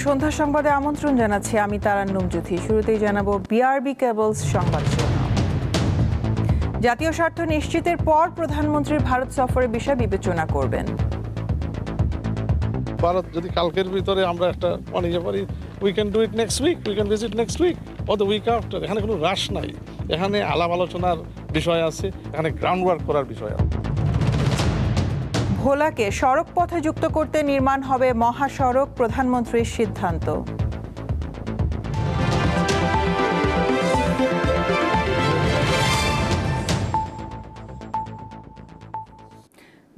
সন্ধ্যা সংবাদে আমন্ত্রণ জানাচ্ছি আমি তারান্নুম জ্যোতি। শুরুতেই জানাবো বিআরবি কেবলস সংবাদ শিরোনাম। জাতীয় স্বার্থ নিশ্চিতের পর প্রধানমন্ত্রীর ভারত সফরের বিষয় বিবেচনা করবেন। ভারত যদি কালকের ভিতরে আমরা একটা বানিয়ে পারি, we can do it next week, we can visit next week or the week after. এখানে কোনো রাশ নাই, এখানে আলাপ আলোচনার বিষয় আছে, এখানে গ্রাউন্ড ওয়ার্ক করার বিষয় আছে। ভোলাকে সড়ক পথে যুক্ত করতে নির্মাণ হবে মহাসড়ক, প্রধানমন্ত্রীর সিদ্ধান্ত।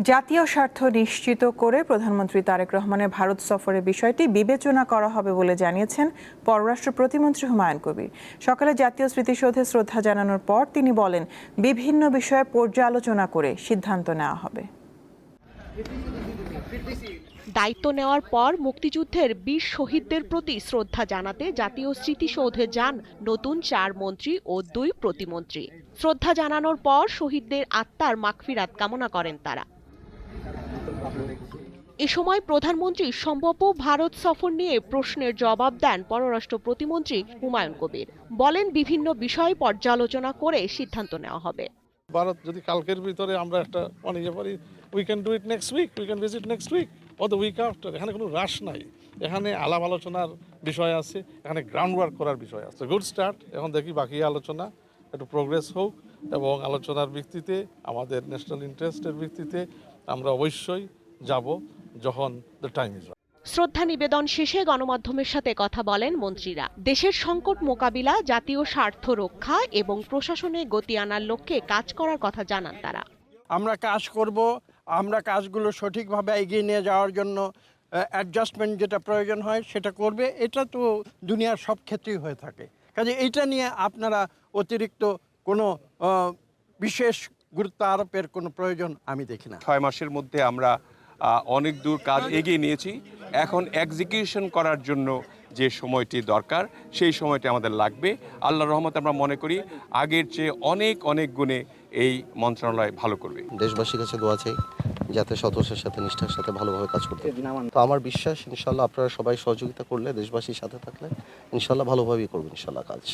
জাতীয় স্বার্থ নিশ্চিত করে প্রধানমন্ত্রী তারেক রহমানের ভারত সফরের বিষয়টি বিবেচনা করা হবে বলে জানিয়েছেন পররাষ্ট্র প্রতিমন্ত্রী হুমায়ুন কবির। সকালে জাতীয় স্মৃতিসৌধে শ্রদ্ধা জানানোর পর তিনি বলেন, বিভিন্ন বিষয়ে পর্যালোচনা করে সিদ্ধান্ত নেওয়া হবে। দায়িত্ব নেওয়ার পর মুক্তিযুদ্ধের বীর শহীদদের প্রতি শ্রদ্ধা জানাতে জাতীয় স্মৃতিসৌধে যান নতুন 4 মন্ত্রী ও 2 প্রতিমন্ত্রী। শ্রদ্ধা জানানোর পর শহীদদের আত্মার মাগফিরাত কামনা করেন তারা। এ সময় প্রধানমন্ত্রী সম্ভাব্য ভারত সফর নিয়ে প্রশ্নের জবাব দেন পররাষ্ট্র প্রতিমন্ত্রী হুমায়ুন কবির। বলেন, বিভিন্ন বিষয় পর্যালোচনা করে সিদ্ধান্ত নেওয়া হবে। ভারত যদি কালকের ভিতরে আমরা একটা বানিয়ে পারি, we can do it next week, we can visit next week or the week after. এখানে কোনো রাশ নাই, এখানে আলাপ আলোচনার বিষয় আছে, এখানে গ্রাউন্ড ওয়ার্ক করার বিষয় আছে। Good start. এখন দেখি বাকি আলোচনা একটু প্রোগ্রেস হোক এবং আলোচনার ভিত্তিতে আমাদের ন্যাশনাল ইন্টারেস্টের ভিত্তিতে আমরা অবশ্যই যাব যখন দ্য টাইম ইজ। শ্রদ্ধা নিবেদন শেষে গণমাধ্যমের সাথে কথা বলেন মন্ত্রীরা। দেশের সংকট মোকাবিলা, জাতীয় স্বার্থ রক্ষা এবং প্রশাসনে গতি আনার লক্ষ্যে কাজ করার কথা জানান তারা। আমরা কাজ করব, আমরা কাজগুলো সঠিকভাবে এগিয়ে নিয়ে যাওয়ার জন্য অ্যাডজাস্টমেন্ট যেটা প্রয়োজন হয় সেটা করবে। এটা তো দুনিয়ার সব ক্ষেত্রেই হয়ে থাকে। কাজে এইটা নিয়ে আপনারা অতিরিক্ত কোনো বিশেষ গুরুত্ব আরোপের কোনো প্রয়োজন আমি দেখি না। 6 মাসের মধ্যে আমরা অনেক দূর কাজ এগিয়ে নিয়েছি। এখন এক্সিকিউশন করার জন্য যে সময়টি দরকার সেই সময়টি আমাদের লাগবে। আল্লাহর রহমতে আমরা মনে করি আগের চেয়ে অনেক অনেক গুণে এই মন্ত্রণালয় ভালো করবে। দেশবাসীর কাছে দোয়া চাই যাতে সততার সাথে নিষ্ঠার সাথে ভালোভাবে কাজ করতে। তো আমার বিশ্বাস ইনশাল্লাহ আপনারা সবাই সহযোগিতা করলে, দেশবাসীর সাথে থাকলে ইনশাল্লাহ ভালোভাবেই করবেন ইনশাল্লাহ কাজ।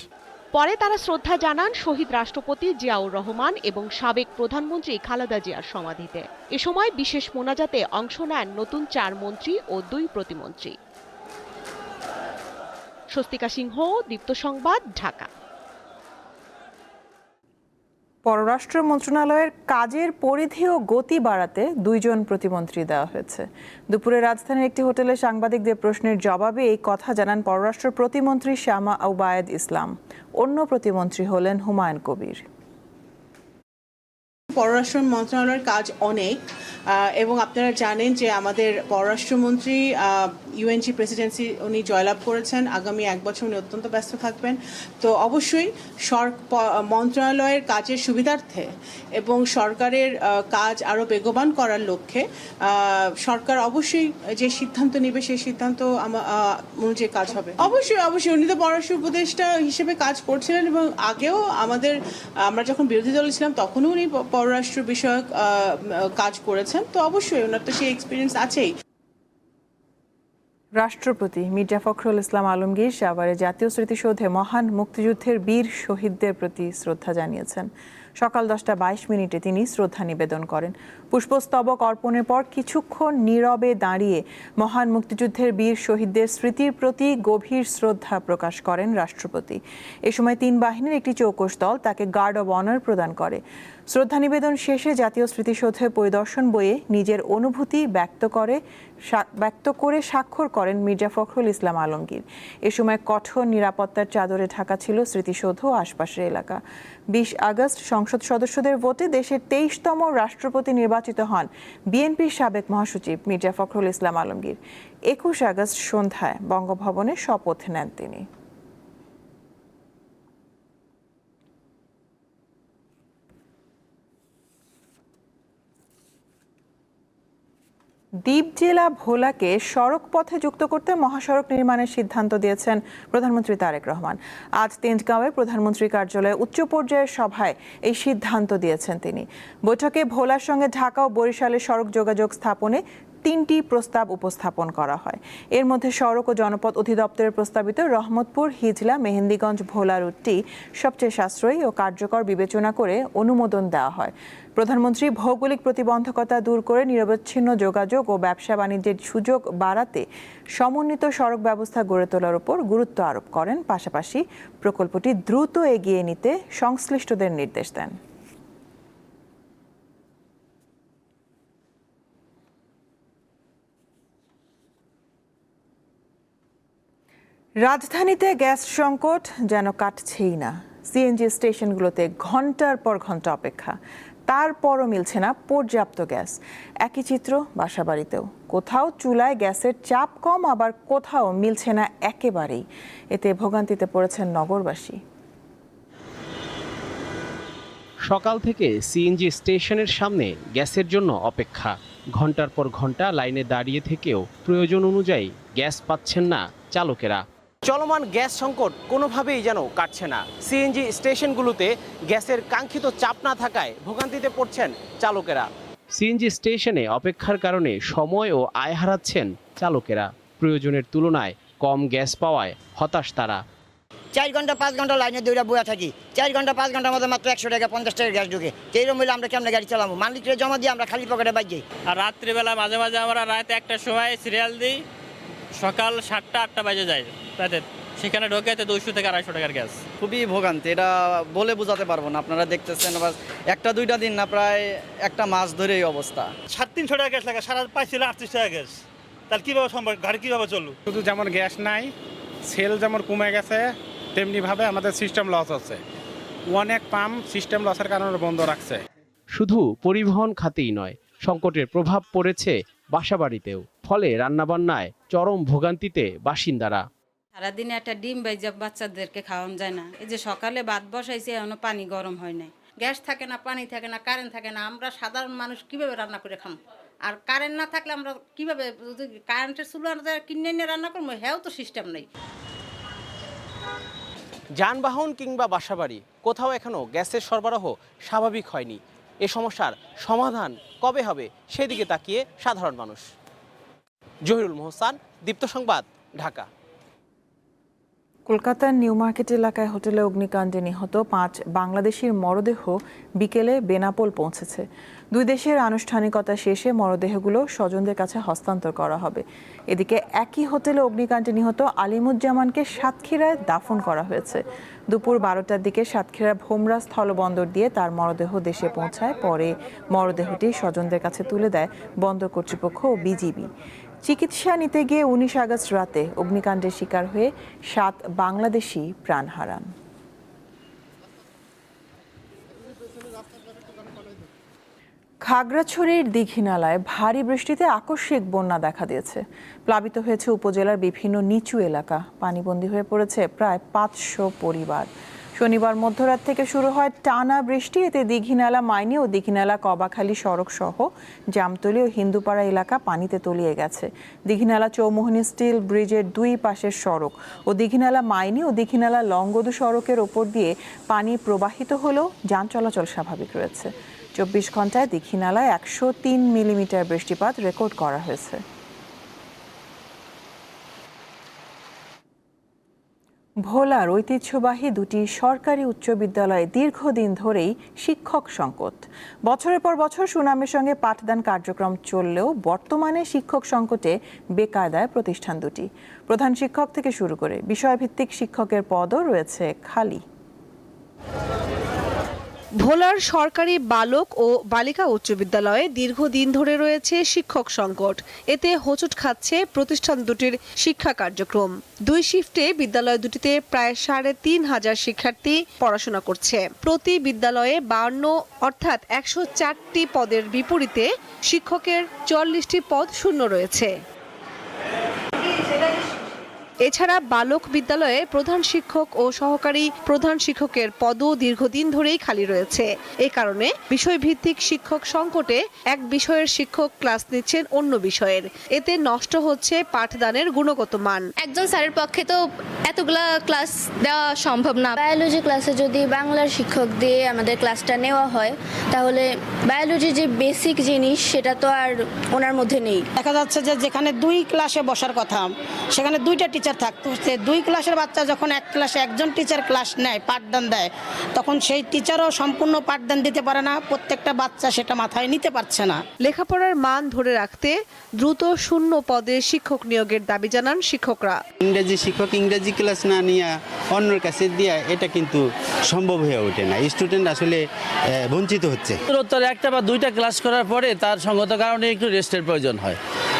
পরে তারা শ্রদ্ধা জানান শহীদ রাষ্ট্রপতি জিয়াউর রহমান এবং সাবেক প্রধানমন্ত্রী খালেদা জিয়ার সমাধিতে। এ সময় বিশেষ মোনাজাতে অংশ নেন নতুন 4 মন্ত্রী ও 2 প্রতিমন্ত্রী। স্বস্তিকা সিংহ, দীপ্ত সংবাদ, ঢাকা। পররাষ্ট্র মন্ত্রণালয়ের কাজের পরিধি ও গতি বাড়াতে 2 জন প্রতিমন্ত্রী দেওয়া হয়েছে। দুপুরে রাজধানীর একটি হোটেলে সাংবাদিকদের প্রশ্নের জবাবে এই কথা জানান পররাষ্ট্র প্রতিমন্ত্রী শামা ওবায়েদ ইসলাম। অন্য প্রতিমন্ত্রী হলেন হুমায়ুন কবির। পররাষ্ট্র মন্ত্রণালয়ের কাজ অনেক, এবং আপনারা জানেন যে আমাদের পররাষ্ট্রমন্ত্রী ইউএনজি প্রেসিডেন্সি উনি জয়লাভ করেছেন। আগামী 1 বছর উনি অত্যন্ত ব্যস্ত থাকবেন। তো অবশ্যই মন্ত্রণালয়ের কাজের সুবিধার্থে এবং সরকারের কাজ আরও বেগবান করার লক্ষ্যে সরকার অবশ্যই যে সিদ্ধান্ত নেবে সেই সিদ্ধান্ত অনুযায়ী কাজ হবে। অবশ্যই উনি তো পররাষ্ট্র উপদেষ্টা হিসেবে কাজ করছিলেন এবং আগেও আমরা যখন বিরোধী দলে ছিলাম তখনও উনি পররাষ্ট্র বিষয়ক কাজ করেছেন। তো অবশ্যই ওনার তো সেই এক্সপিরিয়েন্স আছেই। রাষ্ট্রপতি মির্জা ফখরুল ইসলাম আলমগীর সাভারে জাতীয় স্মৃতিসৌধে মহান মুক্তিযুদ্ধের বীর শহীদদের প্রতি শ্রদ্ধা জানিয়েছেন। সকাল 10:22 তিনি শ্রদ্ধা নিবেদন করেন। পুষ্পস্তবক অর্পণের পর কিছুক্ষণ নীরবে দাঁড়িয়ে মহান মুক্তিযুদ্ধের বীর শহীদদের স্মৃতির প্রতি গভীর শ্রদ্ধা প্রকাশ করেন রাষ্ট্রপতি। এ সময় 3 বাহিনীর একটি চৌকস দল তাকে গার্ড অব অনার প্রদান করে। শ্রদ্ধা নিবেদন শেষে জাতীয় স্মৃতিসৌধে পরিদর্শন বইয়ে নিজের অনুভূতি ব্যক্ত করে স্বাক্ষর করেন মির্জা ফখরুল ইসলাম আলমগীর। এ সময় কঠোর নিরাপত্তার চাদরে ঢাকা ছিল স্মৃতিসৌধ ও আশপাশের এলাকা। 20 আগস্ট সংসদ সদস্যদের ভোটে দেশের 23তম রাষ্ট্রপতি নির্বাচিত হন বিএনপির সাবেক মহাসচিব মির্জা ফখরুল ইসলাম আলমগীর। 21 আগস্ট সন্ধ্যায় বঙ্গভবনে শপথ নেন তিনি। দ্বীপ জেলা ভোলাকে সড়ক পথে যুক্ত করতে মহাসড়ক নির্মাণের সিদ্ধান্ত দিয়েছেন প্রধানমন্ত্রী তারেক রহমান। আজ তেজগাঁওয়ে প্রধানমন্ত্রী কার্যালয়ে উচ্চ পর্যায়ের সভায় এই সিদ্ধান্ত দিয়েছেন তিনি। বৈঠকে ভোলার সঙ্গে ঢাকা ও বরিশালের সড়ক যোগাযোগ স্থাপনে 3টি প্রস্তাব উপস্থাপন করা হয়। এর মধ্যে সড়ক ও জনপথ অধিদপ্তরের প্রস্তাবিত রহমতপুর হিজলা মেহেন্দিগঞ্জ ভোলা রুটটি সবচেয়ে সাশ্রয়ী ও কার্যকর বিবেচনা করে অনুমোদন দেওয়া হয়। প্রধানমন্ত্রী ভৌগোলিক প্রতিবন্ধকতা দূর করে নিরবচ্ছিন্ন যোগাযোগ ও ব্যবসা বাণিজ্যের সুযোগ বাড়াতে সমন্বিত সড়ক ব্যবস্থা গড়ে তোলার উপর গুরুত্ব আরোপ করেন। পাশাপাশি প্রকল্পটি দ্রুত এগিয়ে নিতে সংশ্লিষ্টদের নির্দেশ দেন। রাজধানীতে গ্যাস সংকট যেন কাটছেই না। সিএনজি স্টেশনগুলোতে ঘন্টার পর ঘন্টা অপেক্ষা, তারপরও মিলছে না পর্যাপ্ত গ্যাস। একই চিত্র বাসাবাড়িতেও, কোথাও চুলায় গ্যাসের চাপ কম, আবার কোথাও মিলছে না একেবারেই। এতে ভোগান্তিতে পড়েছেন নগরবাসী। সকাল থেকে সিএনজি স্টেশনের সামনে গ্যাসের জন্য অপেক্ষা। ঘন্টার পর ঘন্টা লাইনে দাঁড়িয়ে থেকেও প্রয়োজন অনুযায়ী গ্যাস পাচ্ছেন না চালকেরা। চলমান গ্যাস সংকট কোনোভাবেই যেন কাটছে না। সিএনজি স্টেশনগুলোতে গ্যাসের কাঙ্ক্ষিত চাপ না থাকায় ভোগান্তিতে পড়ছেন চালকেরা। সিএনজি স্টেশনে অপেক্ষার কারণে সময় ও আয় হারাচ্ছেন চালকেরা। প্রয়োজনের তুলনায় কম গ্যাস পাওয়ায় হতাশ তারা। 4 ঘন্টা 5 ঘন্টা লাইনে দৌড়া বয়া থাকি, 4 ঘন্টা 5 ঘন্টার মধ্যে মাত্র 100 টাকা 50 টাকা গ্যাস ঢুকে। এইরকম হলে আমরা কেমন গাড়ি চালাবো? মালিকরে জমা দিয়ে আমরা খালি পকেটে বাইক যাই। আর রাত্রিবেলা মাঝে মাঝে আমরা রাত 1টার সময় সিরিয়াল দিই, সকাল 7টা 8টা বাজে যায় রাতে, সেখানে ঢোকে 200 থেকে 250 টাকার গ্যাস। খুবই ভোগান্তি, এটা বলে বোঝাতে পারবো না। আপনারা দেখতেছেন আবার 1-2 দিন না, প্রায় একটা মাস ধরে এই অবস্থা। 350 টাকা গ্যাস লাগে, সারা পাইছিল 38 টাকা গ্যাস। তাহলে কীভাবে সম্ভব? গাড়ি কীভাবে চলবে? শুধু যেমন গ্যাস নাই, সেল যেমন কমে গেছে, তেমনিভাবে আমাদের সিস্টেম লস হচ্ছে। অনেক পাম্প সিস্টেম লসের কারণে বন্ধ রাখছে। শুধু পরিবহন খাতেই নয়, সংকটের প্রভাব পড়েছে বাসাবাড়িতেও। ফলে রান্নাবান্নায় চরম ভোগান্তিতে বাসিন্দারা। সারাদিনে একটা ডিম বাইজা বাচ্চাদেরকে খাওয়ানো যায় না। এই যে সকালে ভাত বসাইছে, এখনো পানি গরম হয় নাই। গ্যাস থাকে না, পানি থাকে না, কারেন্ট থাকে না। আমরা সাধারণ মানুষ কিভাবে রান্না করে খাম? আর কারেন্ট না থাকলে আমরা কিভাবে, কারেন্টের চুলা কিনে নিয়ে রান্না করবো? হ্যাঁ, তো সিস্টেম নেই। যানবাহন কিংবা বাসাবাড়ি কোথাও এখনো গ্যাসের সরবরাহ স্বাভাবিক হয়নি। এ সমস্যার সমাধান কবে হবে সেদিকে তাকিয়ে সাধারণ মানুষ। জহিরুল মোহসান, দীপ্ত সংবাদ, ঢাকা। কলকাতার নিউ মার্কেট এলাকায় হোটেলে অগ্নিকাণ্ডে নিহত 5 বাংলাদেশির মরদেহ বিকেলে বেনাপোল পৌঁছেছে। 2 দেশের আনুষ্ঠানিকতা শেষে মরদেহগুলো স্বজনদের কাছে হস্তান্তর করা হবে। এদিকে একই হোটেলে অগ্নিকাণ্ডে নিহত আলিমুজ্জামানকে সাতক্ষীরায় দাফন করা হয়েছে। দুপুর 12টার দিকে সাতক্ষীরা ভোমরা স্থলবন্দর দিয়ে তার মরদেহ দেশে পৌঁছায়। পরে মরদেহটি স্বজনদের কাছে তুলে দেয় বন্দর কর্তৃপক্ষ ও বিজিবি। চিকিৎসা নিতে গিয়ে 19 আগস্ট রাতে অগ্নিকাণ্ডের শিকার হয়ে 7 বাংলাদেশি প্রাণ হারান। খাগড়াছড়ির দীঘিনালায় ভারী বৃষ্টিতে আকস্মিক বন্যা দেখা দিয়েছে। প্লাবিত হয়েছে উপজেলার বিভিন্ন নিচু এলাকা। পানিবন্দী হয়ে পড়েছে প্রায় 500 পরিবার। শনিবার মধ্যরাত থেকে শুরু হয় টানা বৃষ্টি। এতে দীঘিনালা মাইনি ও দীঘিনালা কবাখালী সড়ক সহ জামতলী ও হিন্দুপাড়া এলাকা পানিতে তলিয়ে গেছে। দীঘিনালা চৌমোহনী স্টিল ব্রিজের 2 পাশের সড়ক ও দীঘিনালা মাইনি ও দীঘিনালা লংগদু সড়কের ওপর দিয়ে পানি প্রবাহিত হলেও যান চলাচল স্বাভাবিক রয়েছে। 24 ঘন্টায় দীঘিনালায় 103 মিলিমিটার বৃষ্টিপাত রেকর্ড করা হয়েছে। ভোলার ঐতিহ্যবাহী 2টি সরকারি উচ্চ বিদ্যালয়ে দীর্ঘদিন ধরেই শিক্ষক সংকট। বছরের পর বছর সুনামের সঙ্গে পাঠদান কার্যক্রম চললেও বর্তমানে শিক্ষক সংকটে বেকায়দায় প্রতিষ্ঠান দুটি। প্রধান শিক্ষক থেকে শুরু করে বিষয়ভিত্তিক শিক্ষকের পদও রয়েছে খালি। ভোলার সরকারি বালক ও বালিকা উচ্চ বিদ্যালয়ে দীর্ঘদিন ধরে রয়েছে শিক্ষক সংকট। এতে হোঁচট খাচ্ছে প্রতিষ্ঠান দুটির শিক্ষা কার্যক্রম। 2 শিফটে বিদ্যালয় দুটিতে প্রায় 3,500 শিক্ষার্থী পড়াশোনা করছে। প্রতি বিদ্যালয়ে 52 অর্থাৎ 104টি পদের বিপরীতে শিক্ষকের 44টি পদ শূন্য রয়েছে। এছাড়া বালক বিদ্যালয়ে প্রধান শিক্ষক ও সহকারী প্রধান শিক্ষকের পদও দীর্ঘদিন ধরেই খালি রয়েছে। এ কারণে বিষয়ভিত্তিক শিক্ষক সংকটে এক বিষয়ের শিক্ষক ক্লাস নিচ্ছেন অন্য বিষয়ের। এতে নষ্ট হচ্ছে পাঠদানের গুণগত মান। একজন স্যারের পক্ষে তো এতগুলা ক্লাস দেওয়া সম্ভব না। বায়োলজি ক্লাসে যদি বাংলার শিক্ষক দিয়ে আমাদের ক্লাসটা নেওয়া হয় তাহলে বায়োলজির যে বেসিক জিনিস সেটা তো আর ওনার মধ্যে নেই। দেখা যাচ্ছে যে যেখানে 2 ক্লাসে বসার কথা সেখানে 2টা টিচার থাকতো। সে 2 ক্লাসের বাচ্চা যখন এক ক্লাসে একজন টিচার ক্লাস নেয়, পাঠদান দেয়, তখন সেই টিচারও সম্পূর্ণ পাঠদান দিতে পারে না, প্রত্যেকটা বাচ্চা সেটা মাথায় নিতে পারছে না। লেখাপড়ার মান ধরে রাখতে দ্রুত শূন্য পদে শিক্ষক নিয়োগের দাবি জানান শিক্ষকরা। ইংরেজি শিক্ষক ইংরেজি ক্লাস না নিয়ে অন্যের কাছে দিয়ে এটা কিন্তু সম্ভব হয়ে ওঠে না। স্টুডেন্ট আসলে বঞ্চিত হচ্ছে। উত্তর একটা বা 2টা ক্লাস করার পরে তার সঙ্গত কারণে একটু রেস্টের প্রয়োজন হয়।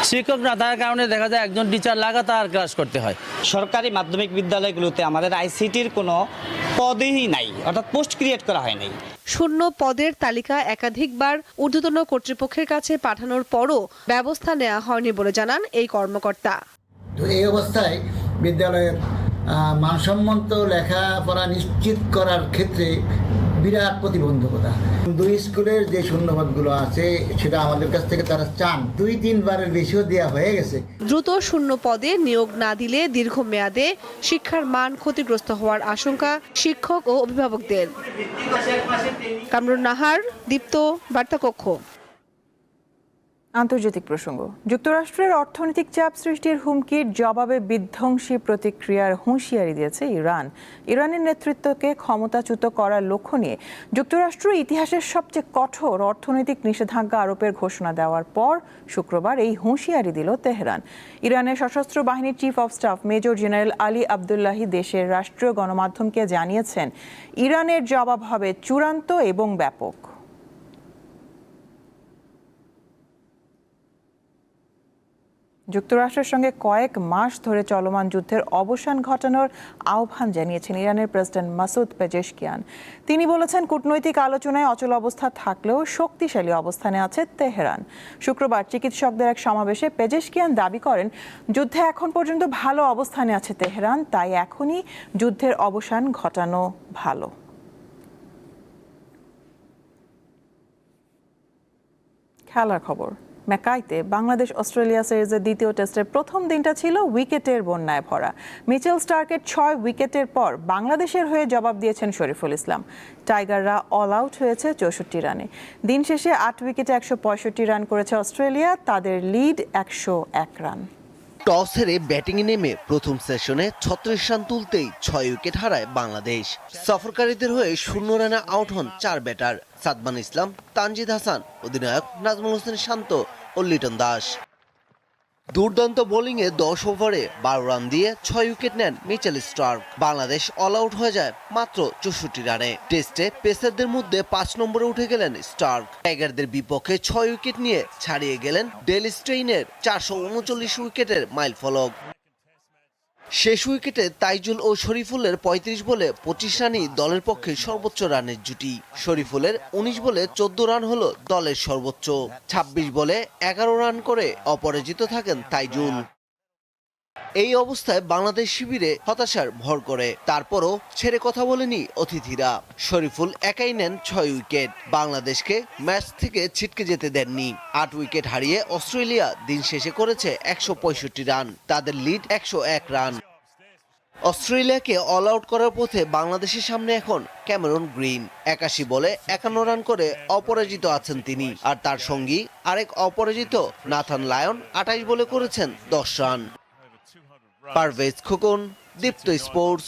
শিক্ষক না থাকার কারণে দেখা যায় একজন টিচার লাগাতার ক্লাস করতে হয়। সরকারি মাধ্যমিক বিদ্যালয়গুলোতে আমাদের আইসিটির কোনো পদই নাই, অর্থাৎ পোস্ট ক্রিয়েট করা হয় নাই। শূন্য পদের তালিকা একাধিকবার ঊর্ধ্বতন কর্তৃপক্ষের কাছে পাঠানোর পরও ব্যবস্থা নেওয়া হয়নি বলে জানান এই কর্মকর্তা। এই অবস্থায় বিদ্যালয়ের মানসম্মত লেখাপড়া নিশ্চিত করার ক্ষেত্রে বিরাট প্রতিবন্ধকতা। 2 স্কুলের যে শূন্যপদগুলো আছে সেটা আমাদের কাছ থেকে তারা চান, 2-3 বারের বেশিও দেওয়া হয়ে গেছে। দ্রুত শূন্য পদে নিয়োগ না দিলে দীর্ঘমেয়াদে শিক্ষার মান ক্ষতিগ্রস্ত হওয়ার আশঙ্কা শিক্ষক ও অভিভাবকদের। কামরুন নাহার, দীপ্ত, বার্তাকক্ষ। আন্তর্জাতিক প্রসঙ্গ। যুক্তরাষ্ট্রের অর্থনৈতিক চাপ সৃষ্টির হুমকির জবাবে বিধ্বংসী প্রতিক্রিয়ার হুঁশিয়ারি দিয়েছে ইরান। ইরানের নেতৃত্বকে ক্ষমতাচ্যুত করার লক্ষ্য নিয়ে যুক্তরাষ্ট্র ইতিহাসের সবচেয়ে কঠোর অর্থনৈতিক নিষেধাজ্ঞা আরোপের ঘোষণা দেওয়ার পর শুক্রবার এই হুঁশিয়ারি দিল তেহরান। ইরানের সশস্ত্র বাহিনীর chief of staff major general Ali Abdollahi দেশের রাষ্ট্রীয় গণমাধ্যমকে জানিয়েছেন, ইরানের জবাব হবে চূড়ান্ত এবং ব্যাপক। যুক্তরাষ্ট্রের সঙ্গে কয়েক মাস ধরে চলমান যুদ্ধের অবসান ঘটানোর আহ্বান জানিয়েছেন ইরানের প্রেসিডেন্ট মাসুদ পেজেশকিয়ান। তিনি বলেছেন, কূটনৈতিক আলোচনায় অচল অবস্থা থাকলেও শক্তিশালী অবস্থানে আছে তেহরান। শুক্রবার চিকিৎসকদের এক সমাবেশে পেজেশকিয়ান দাবি করেন, যুদ্ধে এখন পর্যন্ত ভালো অবস্থানে আছে তেহরান, তাই এখনই যুদ্ধের অবসান ঘটানো ভালো। খেলার খবর। ম্যাকাইতে বাংলাদেশ অস্ট্রেলিয়া সিরিজের দ্বিতীয় টেস্টের প্রথম দিনটা ছিল উইকেটের বন্যায় ভরা। মিচেল স্টার্কের 6 উইকেটের পর বাংলাদেশের হয়ে জবাব দিয়েছেন শরীফুল ইসলাম। টাইগাররা অল আউট হয়েছে 64 রানে। দিন শেষে 8 উইকেটে 165 রান করেছে অস্ট্রেলিয়া, তাদের লিড 101 রান। টস হেরে ব্যাটিংয়ে নেমে প্রথম সেশনে 36 রান তুলতেই 6 উইকেট হারায় বাংলাদেশ। সফরকারীদের হয়ে 0 রানে আউট হন 4 ব্যাটার, সাদমান ইসলাম, তানজিদ হাসান, অধিনায়ক নাজমুল হোসেন শান্ত ও লিটন দাস। দুর্দান্ত বোলিংয়ে 10 ওভারে 12 রান দিয়ে 6 উইকেট নেন Mitchell Starc. Bangladesh all out হয়ে যায় মাত্র 64 রানে। টেস্টে পেসারদের মধ্যে 5 নম্বরে উঠে গেলেন স্টার্ক। টাইগারদের বিপক্ষে 6 উইকেট নিয়ে ছাড়িয়ে গেলেন ডেল স্টেইনের 439 উইকেটের মাইল ফলক। শেষ উইকেটে তাইজুল ও শরীফুলের 35 বলে 25 রানই দলের পক্ষে সর্বোচ্চ রানের জুটি। শরীফুলের 19 বলে 14 রান হলো দলের সর্বোচ্চ। 26 বলে 11 রান করে অপরাজিত থাকেন তাইজুল। এই অবস্থায় বাংলাদেশ শিবিরে হতাশার ভর করে, তারপরও ছেড়ে কথা বলেনি অতিথিরা। শরীফুল একাই নেন 6 উইকেট, বাংলাদেশকে ম্যাচ থেকে ছিটকে যেতে দেননি। 8 উইকেট হারিয়ে অস্ট্রেলিয়া দিন শেষে করেছে 165 রান, তাদের লিড 101 রান। অস্ট্রেলিয়াকে অল আউট করার পথে বাংলাদেশের সামনে এখন ক্যামেরন গ্রিন। 81 বলে 51 রান করে অপরাজিত আছেন তিনি, আর তার সঙ্গী আরেক অপরাজিত নাথান লায়ন 28 বলে করেছেন 10 রান। পারভেজ খোকন, দীপ্ত স্পোর্টস।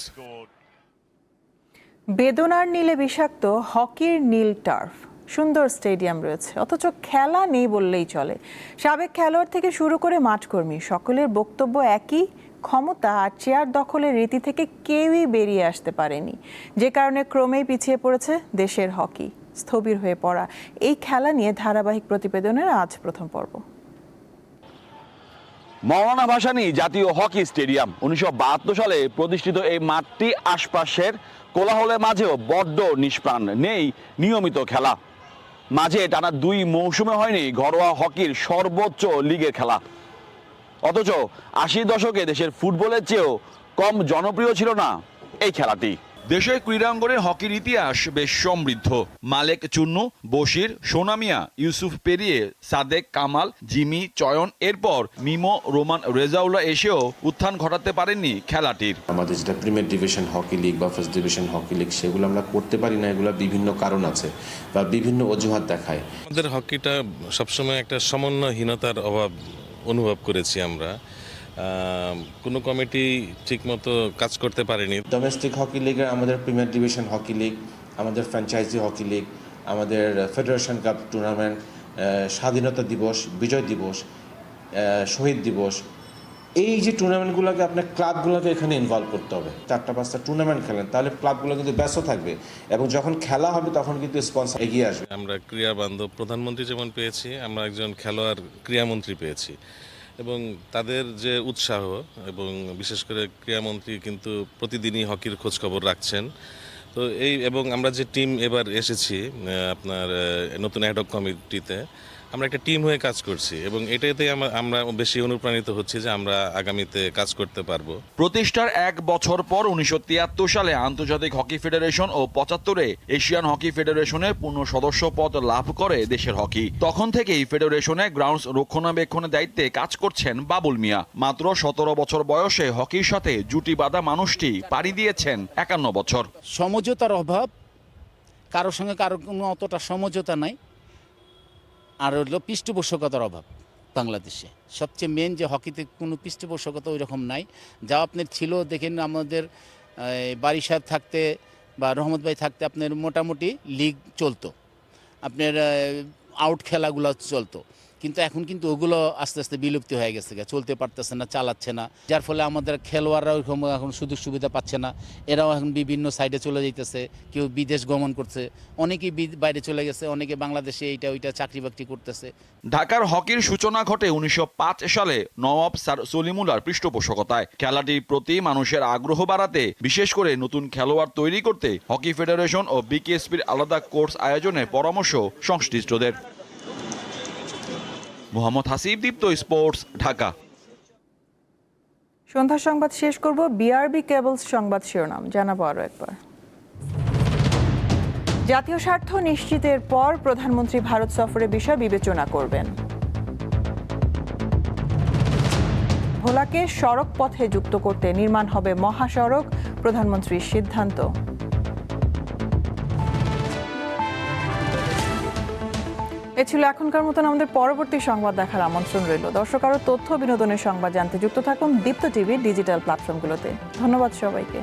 বেদনার নীলে বিষাক্ত হকির নীল টার্ফ। সুন্দর স্টেডিয়াম রয়েছে, অথচ খেলা নেই বললেই চলে। সাবেক খেলোয়াড় থেকে শুরু করে মাঠকর্মী সকলের বক্তব্য একই, ক্ষমতা আর চেয়ার দখলের রীতি থেকে কেউই বেরিয়ে আসতে পারেনি, যে কারণে ক্রমেই পিছিয়ে পড়েছে দেশের হকি। স্থবির হয়ে পড়া এই খেলা নিয়ে ধারাবাহিক প্রতিবেদনের আজ প্রথম পর্ব। মওলানা ভাসানী জাতীয় হকি স্টেডিয়াম 1972 সালে প্রতিষ্ঠিত এই মাঠটি আশপাশের কোলাহলের মাঝেও বড্ড নিষ্প্রাণ, নেই নিয়মিত খেলা। মাঝে টানা 2 মৌসুমে হয়নি ঘরোয়া হকির সর্বোচ্চ লিগের খেলা। অথচ 80 দশকে দেশের ফুটবলের চেয়েও কম জনপ্রিয় ছিল না এই খেলাটি। দেশের ক্রীড়াঙ্গনের হকির ইতিহাস বেশ সমৃদ্ধ। মালেক চুন্নু, বশির, সোনামিয়া, ইউসুফ পেরিয়ে সাদেক, কামাল, জিমি, চয়ন, এরপর মিমো, রোমান, রেজাউল্লাহ এসেও উত্থান ঘটাতে পারেননি খেলাটির। আমাদের যেটা প্রিমিয়ার ডিভিশন হকি লিগ বা ফার্স্ট ডিভিশন হকি লিগ সেগুলো আমরা করতে পারি না, এগুলো বিভিন্ন কারণ আছে বা বিভিন্ন অজুহাত দেখায়। আমাদের হকিটা সবসময় একটা সমন্বয়হীনতার অভাব অনুভব করেছি আমরা। কোনো কমিটি ঠিকমতো কাজ করতে পারেনি। ডোমেস্টিক হকি লিগের আমাদের প্রিমিয়ার ডিভিশন হকি লিগ, আমাদের ফ্র্যাঞ্চাইজি হকি লিগ, আমাদের ফেডারেশন কাপ টুর্নামেন্ট, স্বাধীনতা দিবস, বিজয় দিবস, শহীদ দিবস, এই যে টুর্নামেন্টগুলোকে আপনার ক্লাবগুলোকে এখানে ইনভলভ করতে হবে। 4-5টা টুর্নামেন্ট খেলেন তাহলে ক্লাবগুলো কিন্তু ব্যস্ত থাকবে এবং যখন খেলা হবে তখন কিন্তু স্পন্সর এগিয়ে আসবে। আমরা ক্রীড়া বান্ধব প্রধানমন্ত্রী যেমন পেয়েছি, আমরা একজন খেলোয়াড় ক্রীড়ামন্ত্রী পেয়েছি এবং তাদের যে উৎসাহ এবং বিশেষ করে ক্রীড়ামন্ত্রী কিন্তু প্রতিদিনই হকির খোঁজখবর রাখছেন। তো এবং আমরা যে টিম এবার এসেছি আপনার নতুন অ্যাডহক কমিটিতে, আমরা একটা টিম হয়ে কাজ করছি এবং এটাতে আমরা বেশি অনুপ্রাণিত হচ্ছি যে আমরা আগামীতে কাজ করতে পারবো। প্রতিষ্ঠার 1 বছর পর 1973 সালে আন্তর্জাতিক হকি ফেডারেশন ও 75-এ এশিয়ান হকি ফেডারেশনের পূর্ণ সদস্য পদ লাভ করে দেশের হকি। তখন থেকেই ফেডারেশনে গ্রাউন্ডস রক্ষণাবেক্ষণের দায়িত্বে কাজ করছেন বাবুল মিয়া। মাত্র 17 বছর বয়সে হকির সাথে জুটি বাঁধা মানুষটি পাড়ি দিয়েছেন 51 বছর। সমঝোতার অভাব, কারোর সঙ্গে কারোর কোনো অতটা সমঝোতা নাই, আর হলো পৃষ্ঠপোষকতার অভাব। বাংলাদেশে সবচেয়ে মেন যে হকিতে কোনো পৃষ্ঠপোষকতা ওই রকম নাই। যা আপনার ছিল দেখেন, আমাদের বারিশার থাকতে বা রহমত ভাই থাকতে আপনার মোটামুটি লিগ চলতো, আপনার আউট খেলাগুলো চলতো, কিন্তু এখন কিন্তু ওগুলো আস্তে আস্তে বিলুপ্তি হয়ে গেছে, চলতে পারতেছে না, চালাচ্ছে না, যার ফলে আমাদের খেলোয়াড়রাও এখন সুযোগ সুবিধা পাচ্ছে না। এরাও এখন বিভিন্ন সাইডে চলে যাইতেছে, কেউ বিদেশ গমন করছে, অনেকেই বাইরে চলে গেছে, অনেকে বাংলাদেশে এইটা ওইটা চাকরি বাকরি করতেছে। ঢাকার হকির সূচনা ঘটে 1905 সালে নওয়াব স্যার সলিমুল্লাহর পৃষ্ঠপোষকতায়। খেলাটির প্রতি মানুষের আগ্রহ বাড়াতে, বিশেষ করে নতুন খেলোয়াড় তৈরি করতে হকি ফেডারেশন ও বিকেএসপির আলাদা কোর্স আয়োজনে পরামর্শ সংশ্লিষ্টদের। মোহাম্মদ হাসিব, দীপ্ত স্পোর্টস, ঢাকা। সন্ধ্যা সংবাদ শেষ করব বিআরবি কেবলস সংবাদ শিরোনাম জানাবো আরো একবার। জাতীয় স্বার্থ নিশ্চিতের পর প্রধানমন্ত্রী ভারত সফরের বিষয় বিবেচনা করবেন। ভোলাকে সড়ক পথে যুক্ত করতে নির্মাণ হবে মহাসড়ক, প্রধানমন্ত্রীর সিদ্ধান্ত। এ ছিল এখনকার মতন। আমাদের পরবর্তী সংবাদ দেখার আমন্ত্রণ রইল। দর্শক, আরও তথ্য বিনোদনের সংবাদ জানতে যুক্ত থাকুন দীপ্ত টিভির ডিজিটাল প্ল্যাটফর্মগুলোতে। ধন্যবাদ সবাইকে।